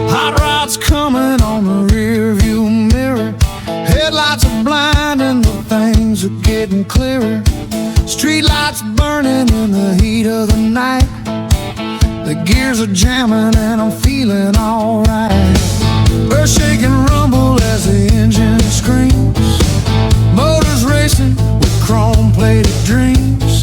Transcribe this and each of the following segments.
Hot rods coming on the rear view mirror. Headlights are blinding, the things are getting clearer. Streetlights burning in the heat of the night. The gears are jamming and I'm feeling alright. Earth shaking rumble as the engine screams. Motors racing with chrome-plated dreams.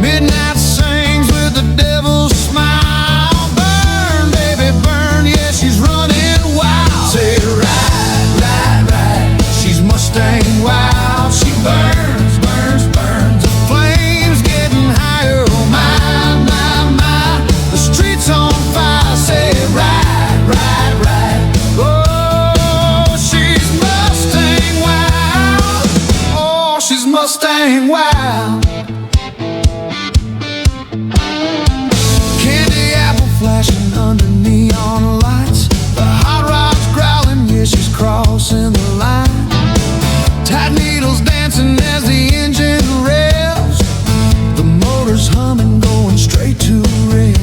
Midnight sings with the devil's smile. Burn, baby, burn, yeah, she's running wild. Say ride, ride, ride, she's Mustang wild. She burns, burns, burns. The flames getting higher, oh my, my, my. The street's on fire, say ride, ride, ride. Oh, she's Mustang wild. Oh, she's Mustang wild. Candy apple flashing under neon lights. The hot rod's growling, yeah, she's crossing the line. Tight needles dancing as the engine revs. The motor's humming, going straight to red.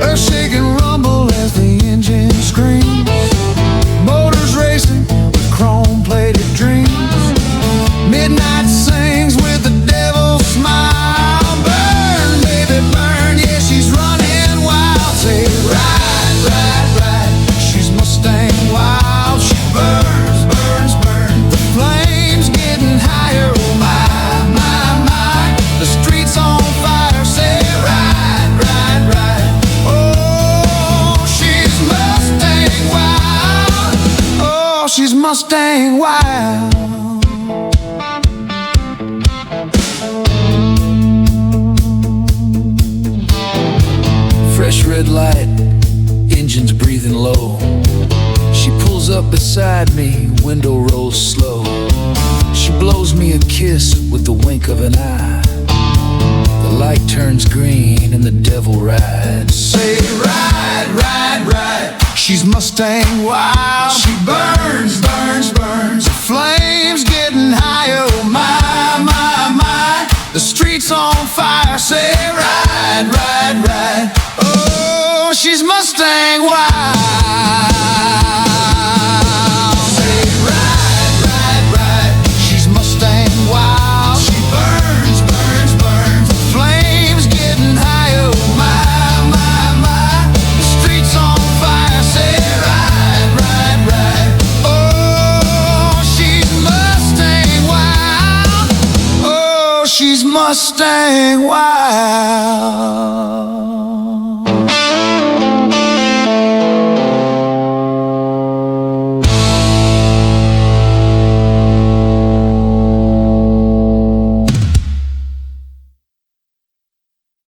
Earth shaking rumble as the engine screams. Motors racing with chrome-plated dreams. Midnight sings with the devil's smile. Burn, baby, burn, yeah, she's running wild. Say ride, ride, ride, she's Mustang wild. She burns, burns, burns. The flames getting higher, oh my, my, my. The street's on fire, say ride, ride, ride. Oh, she's Mustang wild. Oh, she's Mustang wild. Fresh red light, engine's breathing low. She pulls up beside me, window rolls slow. She blows me a kiss with the wink of an eye. The light turns green and the devil rides. Say ride, ride, ride, she's Mustang wild. She burns, burns, burns. The flames getting higher, oh my, my, my. The street's on fire, say ride, ride, ride. Oh, she's Mustang wild. Say ride, ride, ride, she's Mustang wild. She burns, burns, burns. The flames getting higher, oh my, my, my. The street's on fire, say ride, ride, ride. Oh, she's Mustang wild. Oh, she's Mustang wild.